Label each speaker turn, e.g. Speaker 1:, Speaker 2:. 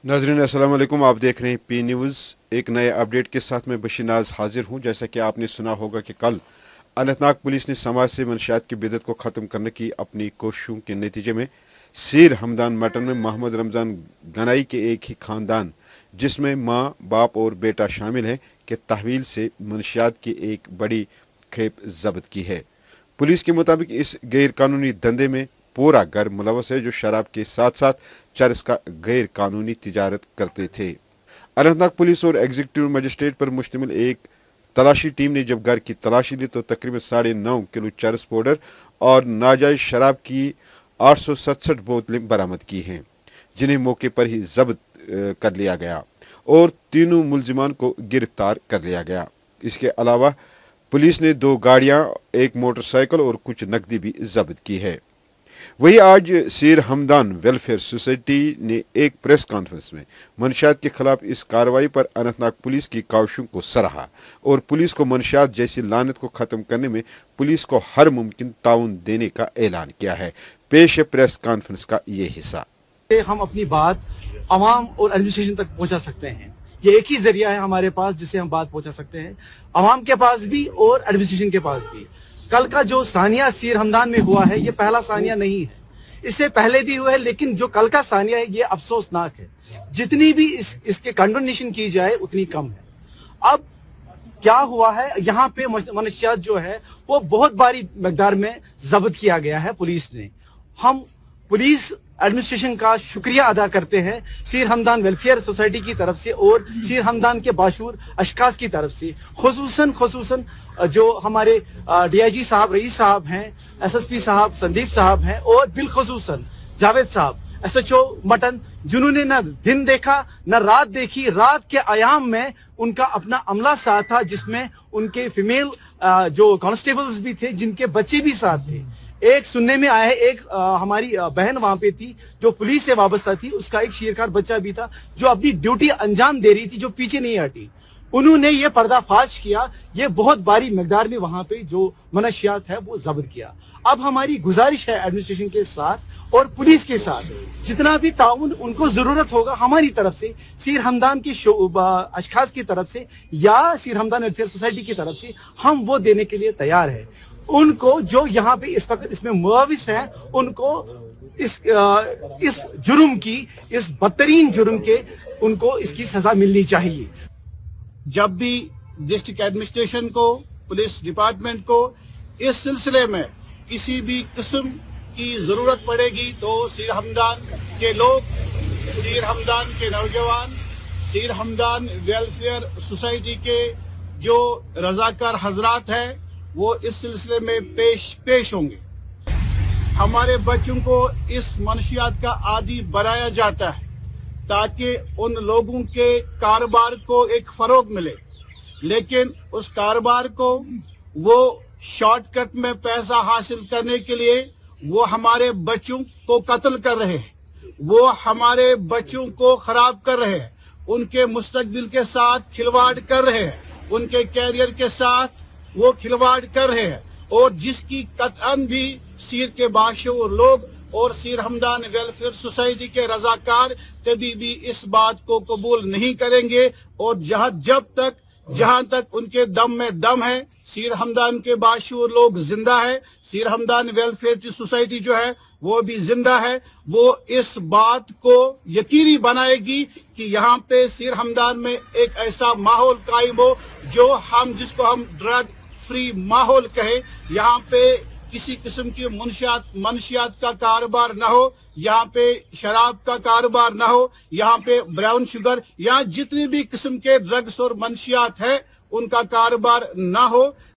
Speaker 1: नाज़रीन अस्सलाम वालेकुम, आप देख रहे हैं पी न्यूज़। एक नए अपडेट के साथ मैं बशीर नाज हाजिर हूं। जैसा कि आपने सुना होगा कि कल अनंतनाग पुलिस ने समाज से मनशियात की बिदत को ख़त्म करने की अपनी कोशिशों के नतीजे में सीर हमदान मटन में मोहम्मद रमज़ान गनाई के एक ही खानदान, जिसमें माँ बाप और बेटा शामिल हैं, के तहवील से मनशियात की एक बड़ी खेप जब्त की है। पुलिस के मुताबिक इस गैर कानूनी धंधे में पूरा घर मुलवस है, जो शराब के साथ साथ चरस का गैर कानूनी तिजारत करते थे। अनंतनाग पुलिस और एग्जीक्यूटिव मजिस्ट्रेट पर मुश्तमिल एक तलाशी टीम ने जब घर की तलाशी ली तो तकरीबन 9.5 किलो चरस पाउडर और नाजायज शराब की 867 बोतलें बरामद की हैं, जिन्हें मौके पर ही जब्त कर लिया गया और तीनों मुलजिमान को गिरफ्तार कर लिया गया। इसके अलावा पुलिस ने 2 गाड़ियां, एक मोटरसाइकिल और कुछ नकदी भी जब्त की है। वही आज सीर हमदान वेलफेयर सोसाइटी ने एक प्रेस कॉन्फ्रेंस में मनशियात के खिलाफ इस कार्रवाई पर अनंतनाग पुलिस की काविशों को सराहा और पुलिस को मनशियात जैसी लानत को खत्म करने में पुलिस को हर मुमकिन ताउन देने का ऐलान किया है। पेश है प्रेस कॉन्फ्रेंस का ये हिस्सा।
Speaker 2: हम अपनी बात अवाम और एडमिनिस्ट्रेशन तक पहुंचा सकते हैं। ये एक ही जरिया है हमारे पास जिससे हम बात पहुंचा सकते हैं, अवाम के पास भी और एडमिनिस्ट्रेशन के पास भी। कल का जो सानिया सीर हमदान में हुआ है, ये पहला सानिया नहीं है, इससे पहले भी हुआ है, लेकिन जो कल का सानिया है ये अफसोसनाक है। जितनी भी इसके कंडोनेशन की जाए उतनी कम है। अब क्या हुआ है, यहाँ पे मनशियात जो है वो बहुत भारी मकदार में जब्त किया गया है पुलिस ने। हम पुलिस एडमिनिस्ट्रेशन का शुक्रिया अदा करते हैं सीर हमदान वेलफेयर सोसाइटी की तरफ से और सीर हमदान के बाशूर अशखास की तरफ से, खुसूसन जो हमारे डीआईजी साहब, रईस साहब हैं, एसएसपी साहब, संदीप साहब हैं और बिलखुसूसन जावेद साहब, एसएचओ मटन, जिन्होंने न दिन देखा न रात देखी। रात के आयाम में उनका अपना अमला साथ था, जिसमें उनके फीमेल जो कांस्टेबल्स भी थे, जिनके बच्चे भी साथ थे। एक सुनने में आया है, एक हमारी बहन वहां पे थी जो पुलिस से वाबस्ता थी, उसका एक शेरखार बच्चा भी था जो अपनी ड्यूटी अंजाम दे रही थी, जो पीछे नहीं हटी। उन्होंने ये पर्दाफाश किया, ये बहुत भारी मकदार में वहां पे जो मनशियात है वो जब्त किया। अब हमारी गुजारिश है एडमिनिस्ट्रेशन के साथ और पुलिस के साथ, जितना भी ताउन उनको जरूरत होगा हमारी तरफ से, सीर हमदान के अशखास की तरफ से या सीर हमदान वेलफेयर सोसाइटी की तरफ से, हम वो देने के लिए तैयार है। उनको जो यहाँ पे इस वक्त इसमें मुलविस हैं, उनको इस जुर्म की, इस बदतरीन जुर्म के, उनको इसकी सजा मिलनी चाहिए।
Speaker 3: जब भी डिस्ट्रिक्ट एडमिनिस्ट्रेशन को, पुलिस डिपार्टमेंट को इस सिलसिले में किसी भी किस्म की जरूरत पड़ेगी तो सीर हमदान के लोग, सीर हमदान के नौजवान, सीर हमदान वेलफेयर सोसाइटी के जो रजाकार हजरात हैं वो इस सिलसिले में पेश होंगे। हमारे बच्चों को इस मनशियात का आदी बनाया जाता है ताकि उन लोगों के कारोबार को एक फरोग मिले, लेकिन उस कारोबार को वो शॉर्टकट में पैसा हासिल करने के लिए वो हमारे बच्चों को कत्ल कर रहे हैं, वो हमारे बच्चों को खराब कर रहे हैं, उनके मुस्तकबिल के साथ खिलवाड़ कर रहे हैं, उनके कैरियर के साथ वो खिलवाड़ कर रहे हैं, और जिसकी कतअन भी सीर के बाशूर लोग और सीर हमदान वेलफेयर सोसाइटी के रजाकार कभी भी इस बात को कबूल नहीं करेंगे। और जहां तक उनके दम में दम है, सीर हमदान के बाशूर लोग जिंदा है, सीर हमदान वेलफेयर सोसाइटी जो है वो भी जिंदा है। वो इस बात को यकीनी बनाएगी कि यहाँ पे सीर हमदान में एक ऐसा माहौल कायम हो जिसको हम ड्रग फ्री माहौल कहे। यहाँ पे किसी किस्म की मनशियात का कारोबार न हो, यहाँ पे शराब का कारोबार न हो, यहाँ पे ब्राउन शुगर, यहाँ जितनी भी किस्म के ड्रग्स और मनशियात है उनका कारोबार न हो।